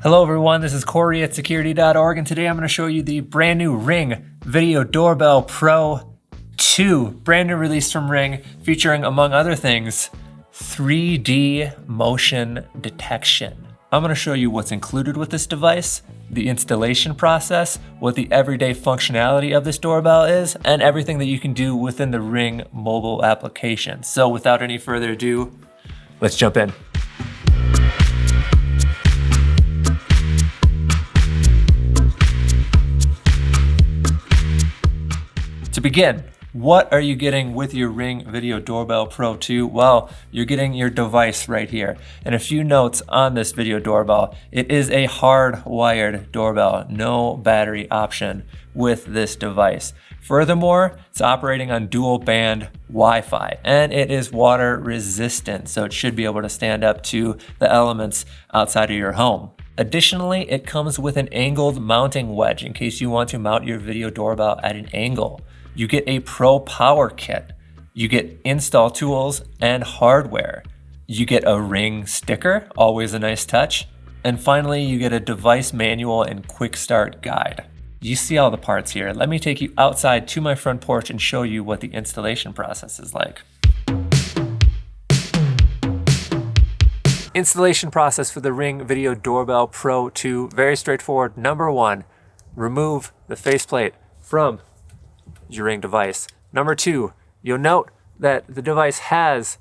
Hello everyone, this is Corey at Security.org, and today I'm going to show you the brand new Ring Video Doorbell Pro 2, brand new release from Ring, featuring, among other things, 3D motion detection. I'm going to show you what's included with this device, the installation process, what the everyday functionality of this doorbell is, and everything that you can do within the Ring mobile application. So without any further ado, let's jump in. To begin, what are you getting with your Ring Video Doorbell Pro 2? Well, you're getting your device right here. And a few notes on this video doorbell. It is a hardwired doorbell, no battery option with this device. Furthermore, it's operating on dual band Wi-Fi, and it is water resistant, so it should be able to stand up to the elements outside of your home. Additionally, it comes with an angled mounting wedge in case you want to mount your video doorbell at an angle. You get a Pro Power Kit. You get install tools and hardware. You get a Ring sticker, always a nice touch. And finally, you get a device manual and quick start guide. You see all the parts here. Let me take you outside to my front porch and show you what the installation process is like. Installation process for the Ring Video Doorbell Pro 2, very straightforward. Number one, remove the faceplate from your Ring device. Number two, you'll note that the device has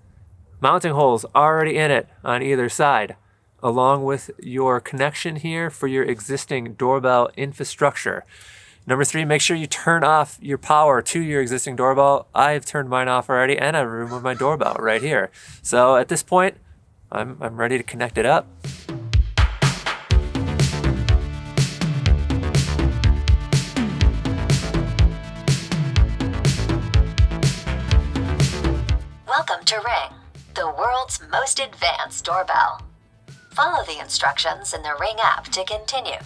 mounting holes already in it on either side, along with your connection here for your existing doorbell infrastructure. Number three, make sure you turn off your power to your existing doorbell. I've turned mine off already, and I removed my doorbell right here. So at this point, I'm ready to connect it up. Welcome to Ring, the world's most advanced doorbell. Follow the instructions in the Ring app to continue.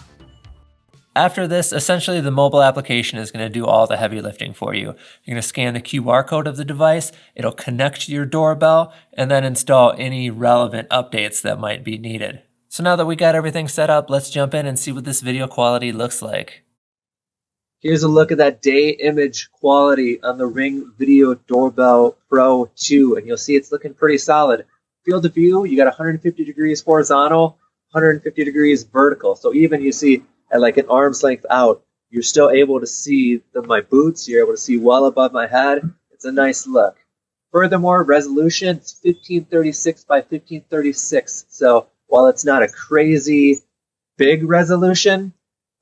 After this, essentially the mobile application is going to do all the heavy lifting for you. You're going to scan the QR code of the device, it'll connect to your doorbell, and then install any relevant updates that might be needed. So now that we got everything set up, let's jump in and see what this video quality looks like. Here's a look at that day image quality on the Ring Video Doorbell Pro 2, and you'll see it's looking pretty solid. Field of view, you got 150 degrees horizontal, 150 degrees vertical. So even you see at like an arm's length out, you're still able to see my boots, you're able to see well above my head. It's a nice look. Furthermore, resolution, it's 1536 by 1536. So while it's not a crazy big resolution,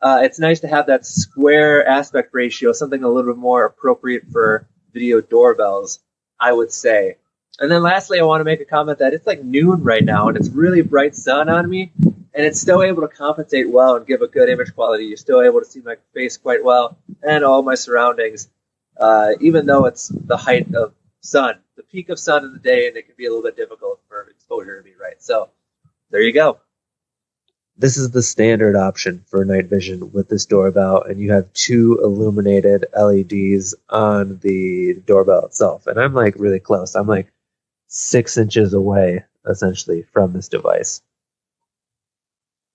it's nice to have that square aspect ratio, something a little bit more appropriate for video doorbells, I would say. And then lastly, I want to make a comment that it's like noon right now, and it's really bright sun on me, and it's still able to compensate well and give a good image quality. You're still able to see my face quite well and all my surroundings, even though it's the height of sun, the peak of sun in the day, and it can be a little bit difficult for exposure to be right. So there you go. This is the standard option for night vision with this doorbell, and you have two illuminated LEDs on the doorbell itself. And I'm like really close. I'm like 6 inches away, essentially, from this device.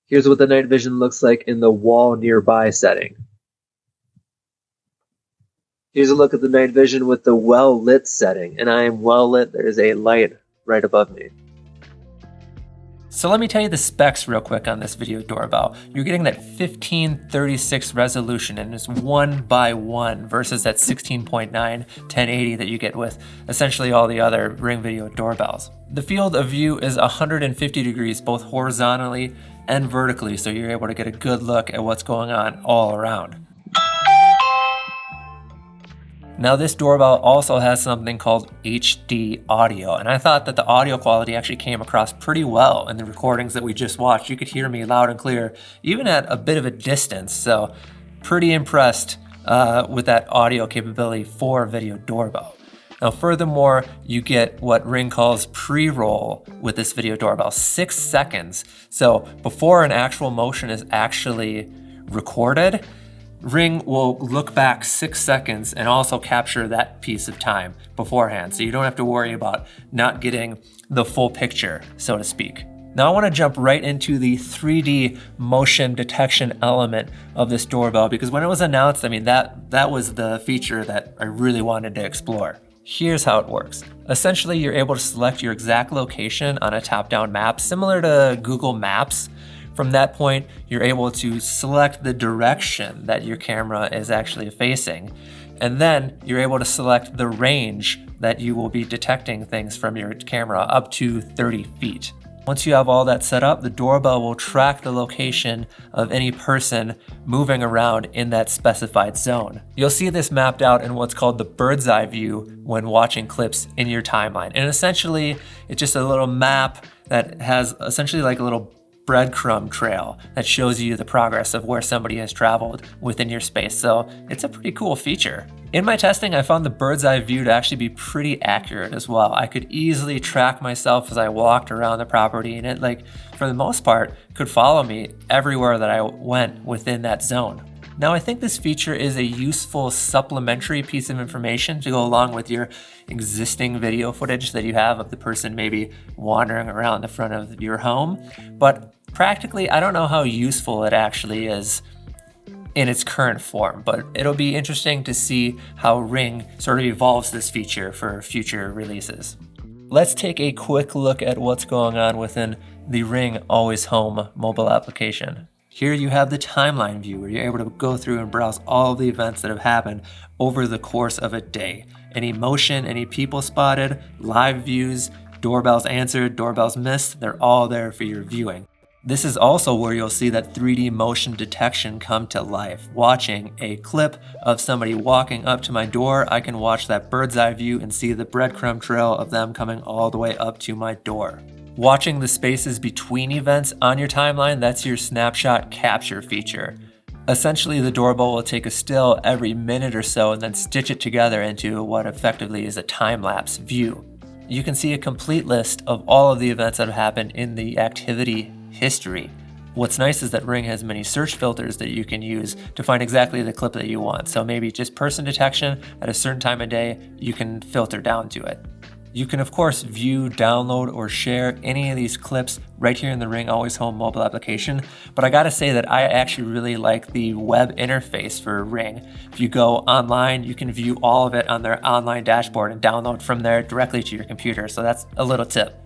Here's what the night vision looks like in the wall nearby setting. Here's a look at the night vision with the well lit setting, and I am well lit. There is a light right above me. So let me tell you the specs real quick on this video doorbell. You're getting that 1536 resolution, and it's 1:1 versus that 16.9 1080 that you get with essentially all the other Ring Video doorbells. The field of view is 150 degrees both horizontally and vertically, so you're able to get a good look at what's going on all around. Now this doorbell also has something called HD audio, and I thought that the audio quality actually came across pretty well in the recordings that we just watched. You could hear me loud and clear, even at a bit of a distance, so pretty impressed with that audio capability for a video doorbell. Now furthermore, you get what Ring calls pre-roll with this video doorbell, 6 seconds. So before an actual motion is actually recorded, Ring will look back 6 seconds and also capture that piece of time beforehand. So you don't have to worry about not getting the full picture, so to speak. Now I want to jump right into the 3D motion detection element of this doorbell, because when it was announced, I mean, that was the feature that I really wanted to explore. Here's how it works. Essentially, you're able to select your exact location on a top-down map, similar to Google Maps. From that point, you're able to select the direction that your camera is actually facing. And then you're able to select the range that you will be detecting things from your camera, up to 30 feet. Once you have all that set up, the doorbell will track the location of any person moving around in that specified zone. You'll see this mapped out in what's called the bird's eye view when watching clips in your timeline. And essentially, it's just a little map that has essentially like a little breadcrumb trail that shows you the progress of where somebody has traveled within your space. So it's a pretty cool feature. In my testing, I found the bird's eye view to actually be pretty accurate as well. I could easily track myself as I walked around the property, and it, like, for the most part, could follow me everywhere that I went within that zone. Now, I think this feature is a useful supplementary piece of information to go along with your existing video footage that you have of the person maybe wandering around the front of your home. But practically, I don't know how useful it actually is in its current form, but it'll be interesting to see how Ring sort of evolves this feature for future releases. Let's take a quick look at what's going on within the Ring Always Home mobile application. Here you have the timeline view, where you're able to go through and browse all of the events that have happened over the course of a day. Any motion, any people spotted, live views, doorbells answered, doorbells missed, they're all there for your viewing. This is also where you'll see that 3D motion detection come to life. Watching a clip of somebody walking up to my door, I can watch that bird's eye view and see the breadcrumb trail of them coming all the way up to my door. Watching the spaces between events on your timeline, that's your snapshot capture feature. Essentially, the doorbell will take a still every minute or so and then stitch it together into what effectively is a time-lapse view. You can see a complete list of all of the events that have happened in the activity history. What's nice is that Ring has many search filters that you can use to find exactly the clip that you want. So maybe just person detection at a certain time of day, you can filter down to it. You can of course view, download, or share any of these clips right here in the Ring Always Home mobile application, but I gotta say that I actually really like the web interface for Ring. If you go online, you can view all of it on their online dashboard and download from there directly to your computer, so that's a little tip.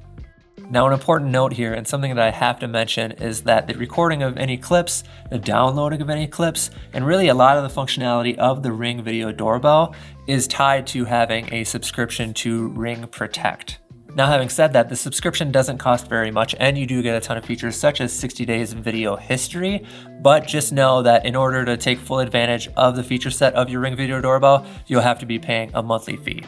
Now, an important note here, and something that I have to mention, is that the recording of any clips, the downloading of any clips, and really a lot of the functionality of the Ring Video Doorbell is tied to having a subscription to Ring Protect. Now, having said that, the subscription doesn't cost very much, and you do get a ton of features such as 60 days video history, but just know that in order to take full advantage of the feature set of your Ring Video Doorbell, you'll have to be paying a monthly fee.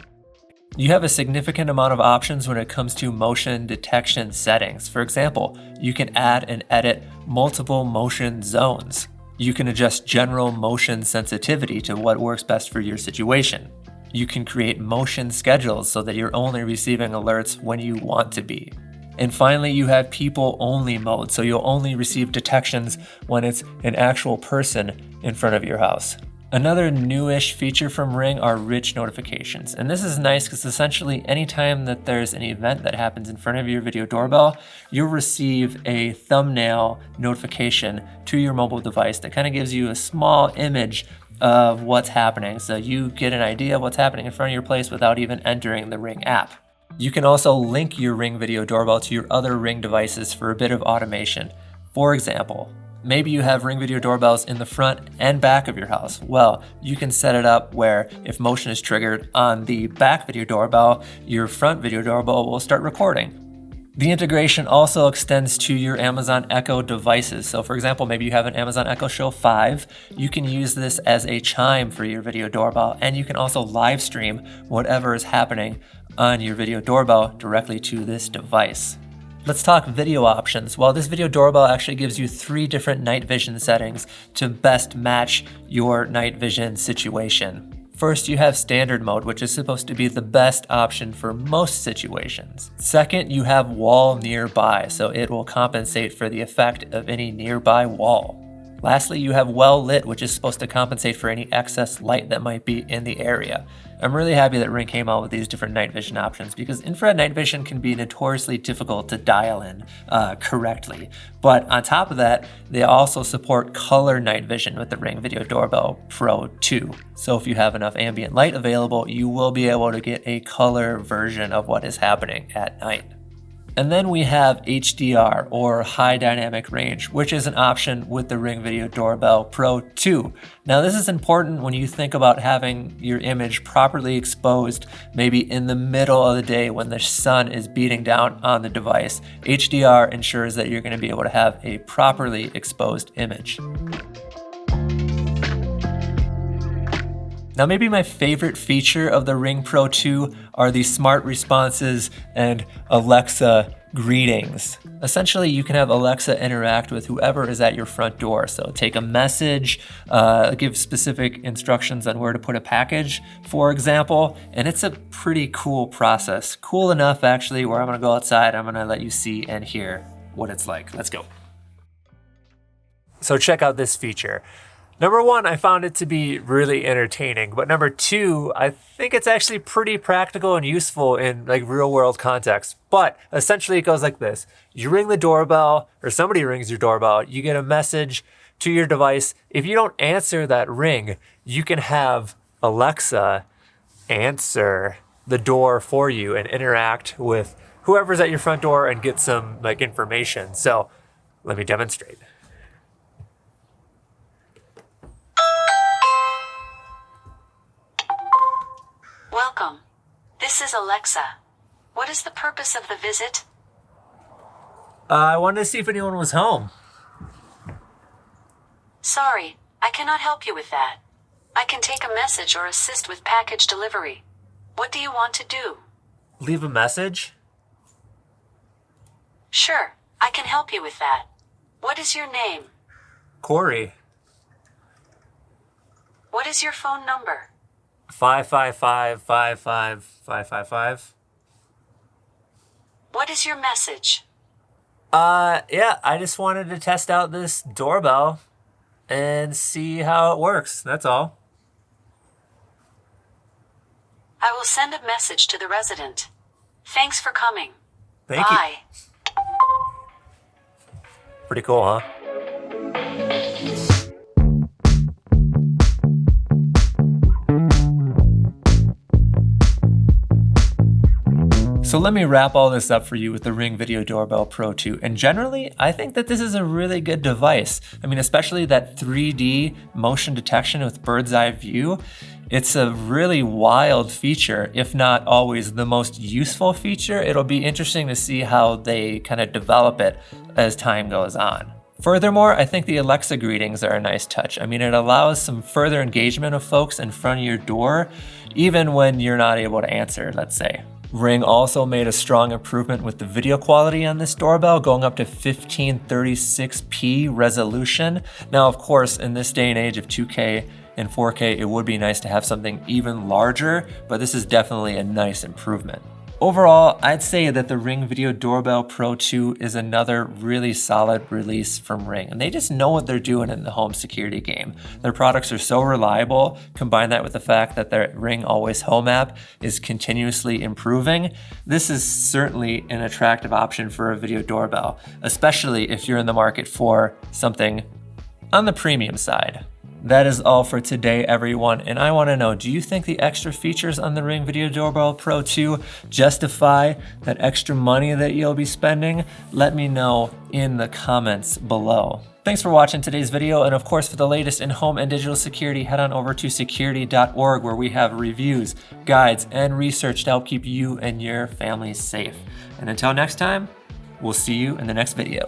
You have a significant amount of options when it comes to motion detection settings. For example, you can add and edit multiple motion zones. You can adjust general motion sensitivity to what works best for your situation. You can create motion schedules so that you're only receiving alerts when you want to be. And finally, you have people only mode, so you'll only receive detections when it's an actual person in front of your house. Another newish feature from Ring are rich notifications. And this is nice because essentially anytime that there's an event that happens in front of your video doorbell, you'll receive a thumbnail notification to your mobile device that kind of gives you a small image of what's happening. So you get an idea of what's happening in front of your place without even entering the Ring app. You can also link your Ring Video Doorbell to your other Ring devices for a bit of automation. For example, maybe you have Ring Video Doorbells in the front and back of your house. Well, you can set it up where if motion is triggered on the back video doorbell, your front video doorbell will start recording. The integration also extends to your Amazon Echo devices. So for example, maybe you have an Amazon Echo Show 5. You can use this as a chime for your video doorbell, and you can also live stream whatever is happening on your video doorbell directly to this device. Let's talk video options. Well, this video doorbell actually gives you 3 different night vision settings to best match your night vision situation. First, you have standard mode, which is supposed to be the best option for most situations. Second, you have wall nearby, so it will compensate for the effect of any nearby wall. Lastly, you have well lit, which is supposed to compensate for any excess light that might be in the area. I'm really happy that Ring came out with these different night vision options because infrared night vision can be notoriously difficult to dial in correctly. But on top of that, they also support color night vision with the Ring Video Doorbell Pro 2. So if you have enough ambient light available, you will be able to get a color version of what is happening at night. And then we have HDR, or high dynamic range, which is an option with the Ring Video Doorbell Pro 2. Now this is important when you think about having your image properly exposed, maybe in the middle of the day when the sun is beating down on the device. HDR ensures that you're going to be able to have a properly exposed image. Now maybe my favorite feature of the Ring Pro 2 are the smart responses and Alexa greetings. Essentially, you can have Alexa interact with whoever is at your front door. So take a message, give specific instructions on where to put a package, for example, and it's a pretty cool process. Cool enough actually where I'm gonna go outside, I'm gonna let you see and hear what it's like. Let's go. So check out this feature. Number one, I found it to be really entertaining, but number two, I think it's actually pretty practical and useful in like real world context. But essentially it goes like this. You ring the doorbell, or somebody rings your doorbell, you get a message to your device. If you don't answer that ring, you can have Alexa answer the door for you and interact with whoever's at your front door and get some like information. So let me demonstrate. Welcome. This is Alexa. What is the purpose of the visit? I wanted to see if anyone was home. Sorry, I cannot help you with that. I can take a message or assist with package delivery. What do you want to do? Leave a message? Sure, I can help you with that. What is your name? Corey. What is your phone number? 555-55555. What is your message? Yeah, I just wanted to test out this doorbell and see how it works. That's all. I will send a message to the resident. Thanks for coming. Thank Bye. you. Pretty cool, huh? So let me wrap all this up for you with the Ring Video Doorbell Pro 2. And generally, I think that this is a really good device. I mean, especially that 3D motion detection with bird's eye view. It's a really wild feature, if not always the most useful feature. It'll be interesting to see how they kind of develop it as time goes on. Furthermore, I think the Alexa greetings are a nice touch. I mean, it allows some further engagement of folks in front of your door, even when you're not able to answer, let's say. Ring also made a strong improvement with the video quality on this doorbell, going up to 1536p resolution. Now, of course, in this day and age of 2K and 4K, it would be nice to have something even larger, but this is definitely a nice improvement. Overall, I'd say that the Ring Video Doorbell Pro 2 is another really solid release from Ring, and they just know what they're doing in the home security game. Their products are so reliable. Combine that with the fact that their Ring Always Home app is continuously improving. This is certainly an attractive option for a video doorbell, especially if you're in the market for something on the premium side. That is all for today, everyone. And I want to know, do you think the extra features on the Ring Video Doorbell Pro 2 justify that extra money that you'll be spending? Let me know in the comments below. Thanks for watching today's video. And of course, for the latest in home and digital security, head on over to Security.org, where we have reviews, guides, and research to help keep you and your family safe. And until next time, we'll see you in the next video.